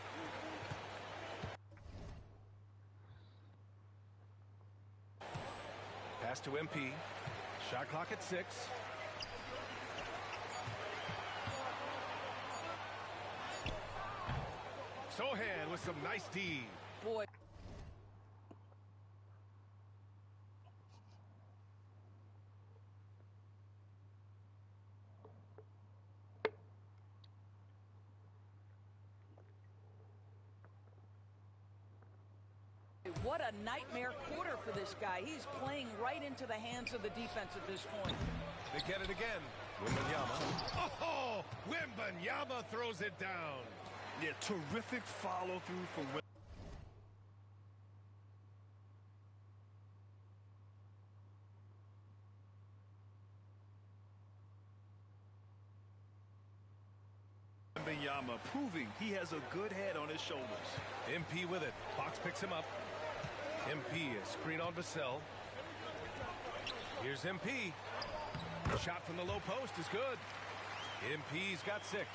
Pass to MP. Shot clock at 6. Sohan with some nice D. Boy. What a nightmare quarter for this guy. He's playing right into the hands of the defense at this point. They get it again. Wembanyama. Oh, Wembanyama throws it down. Yeah, terrific follow through for Wembanyama, proving he has a good head on his shoulders. MP with it. Fox picks him up. MP, a screen on Vassell. Here's MP. The shot from the low post is good. MP's got 6.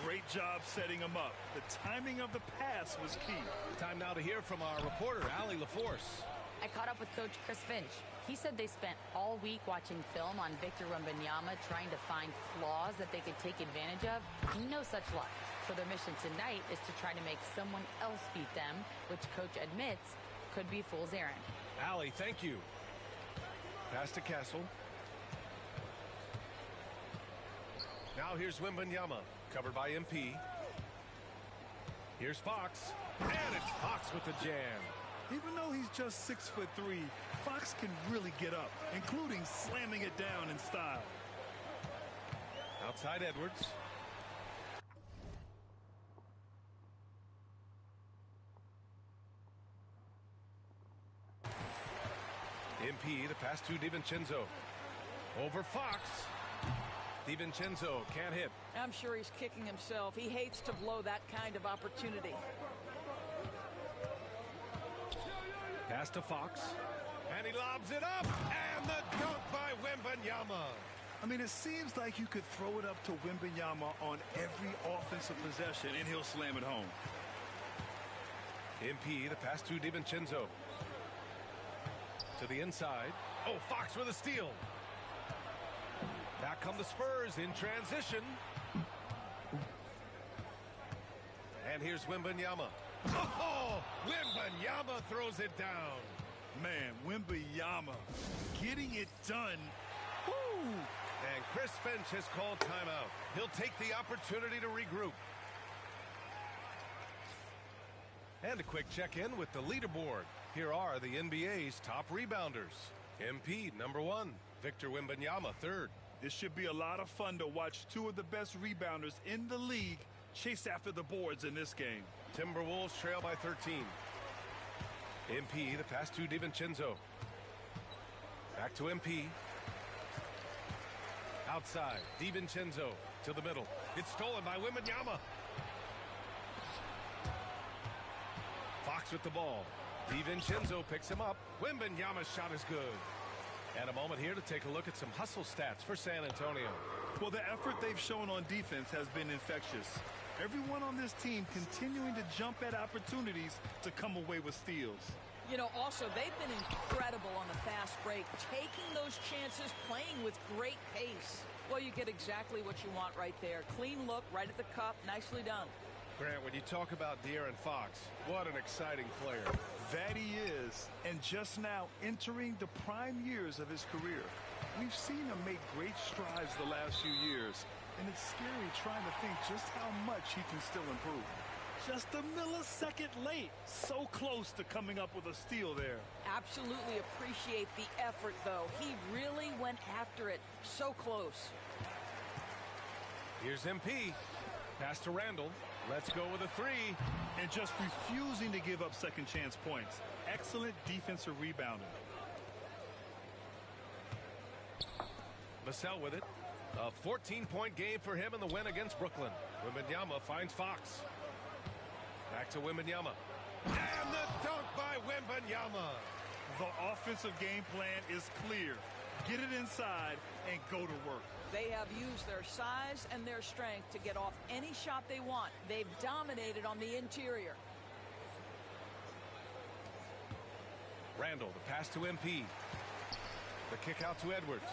Great job setting him up. The timing of the pass was key. Time now to hear from our reporter, Allie LaForce. I caught up with Coach Chris Finch. He said they spent all week watching film on Victor Wembanyama, trying to find flaws that they could take advantage of. No such luck. So their mission tonight is to try to make someone else beat them, which Coach admits could be fool's errand. Allie, thank you. Pass to Castle. Now here's Wembanyama, covered by MP. Here's Fox, and it's Fox with the jam. Even though he's just 6'3", Fox can really get up, including slamming it down in style. Outside Edwards. MP, the pass to DiVincenzo. Over Fox. DiVincenzo can't hit. I'm sure he's kicking himself. He hates to blow that kind of opportunity. Pass to Fox. And he lobs it up. And the dunk by Wembanyama. I mean, it seems like you could throw it up to Wembanyama on every offensive possession, and he'll slam it home. MP, the pass to DiVincenzo. To the inside. Oh, Fox with a steal. Back come the Spurs in transition. And here's Wembanyama. Oh, Wembanyama throws it down. Man, Wembanyama getting it done. Woo! And Chris Finch has called timeout. He'll take the opportunity to regroup. And a quick check-in with the leaderboard. Here are the NBA's top rebounders. MP, number 1. Victor Wembanyama, 3rd. This should be a lot of fun to watch two of the best rebounders in the league chase after the boards in this game. Timberwolves trail by 13. MP, the pass to DiVincenzo. Back to MP. Outside, DiVincenzo to the middle. It's stolen by Wembanyama. Fox with the ball. DiVincenzo picks him up. Wembanyama's shot is good. And a moment here to take a look at some hustle stats for San Antonio. Well, the effort they've shown on defense has been infectious. Everyone on this team continuing to jump at opportunities to come away with steals. You know, also, they've been incredible on the fast break, taking those chances, playing with great pace. Well, you get exactly what you want right there. Clean look, right at the cup, nicely done. Grant, when you talk about De'Aaron Fox, what an exciting player. That he is, and just now entering the prime years of his career. We've seen him make great strides the last few years, and it's scary trying to think just how much he can still improve. Just a millisecond late, so close to coming up with a steal there. Absolutely appreciate the effort, though. He really went after it, so close. Here's MP. Pass to Randall. Let's go with a 3. And just refusing to give up second chance points. Excellent defensive rebounding. Vassell with it. A 14-point game for him in the win against Brooklyn. Wembanyama finds Fox. Back to Wembanyama. And the dunk by Wembanyama. The offensive game plan is clear. Get it inside and go to work. They have used their size and their strength to get off any shot they want. They've dominated on the interior. Randall, the pass to MP. The kick out to Edwards.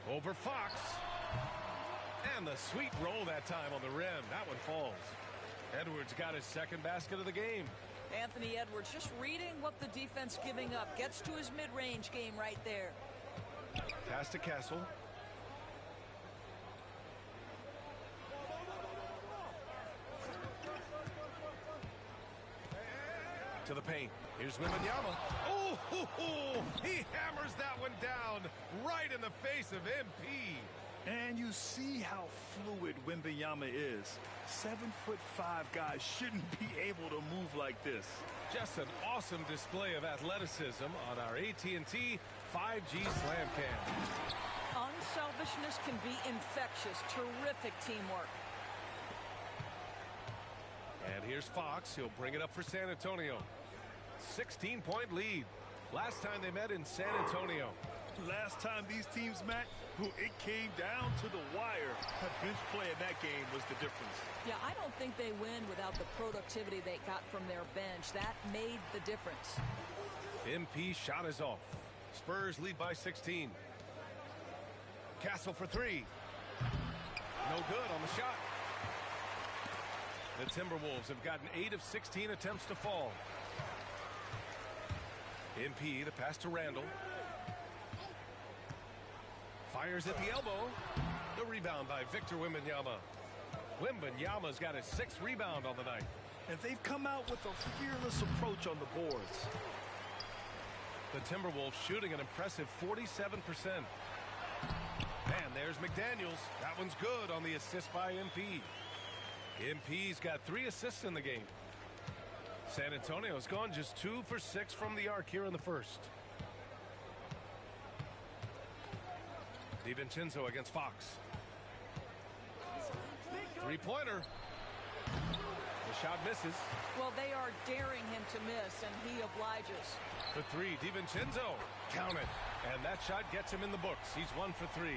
Over Fox. And the sweet roll that time on the rim. That one falls. Edwards got his second basket of the game. Anthony Edwards just reading what the defense giving up. Gets to his mid-range game right there. Pass to Castle. To the paint. Here's Wembanyama. Oh, he hammers that one down right in the face of MP. And you see how fluid Wembanyama is. 7'5" guys shouldn't be able to move like this. Just an awesome display of athleticism on our AT&T 5G Slam Cam. Unselfishness can be infectious. Terrific teamwork. And here's Fox. He'll bring it up for San Antonio. 16-point lead. Last time they met in San Antonio. Last time these teams met, it came down to the wire. That bench play in that game was the difference. Yeah, I don't think they win without the productivity they got from their bench. That made the difference. MP shot is off. Spurs lead by 16. Castle for three. No good on the shot. The Timberwolves have gotten 8 of 16 attempts to fall. MP, the pass to Randall. Fires at the elbow. The rebound by Victor Wembanyama. Wembanyama's got his 6th rebound on the night. And they've come out with a fearless approach on the boards. The Timberwolves shooting an impressive 47%. And there's McDaniels. That one's good on the assist by MP. MP's got 3 assists in the game. San Antonio's gone just 2 for 6 from the arc here in the first. DiVincenzo against Fox. Three-pointer. The shot misses. Well, they are daring him to miss, and he obliges. For three, DiVincenzo. Count it. And that shot gets him in the books. He's 1 for 3.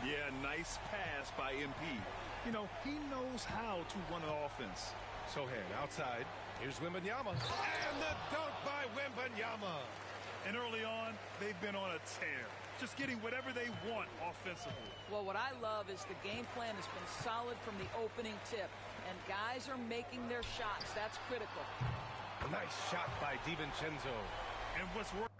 Yeah, nice pass by MP. You know, he knows how to run an offense. Sohan outside. Here's Wembanyama. And the dunk by Wembanyama. And early on, they've been on a tear. Just getting whatever they want offensively. Well, what I love is the game plan has been solid from the opening tip. And guys are making their shots. That's critical. A nice shot by DiVincenzo. And what's working?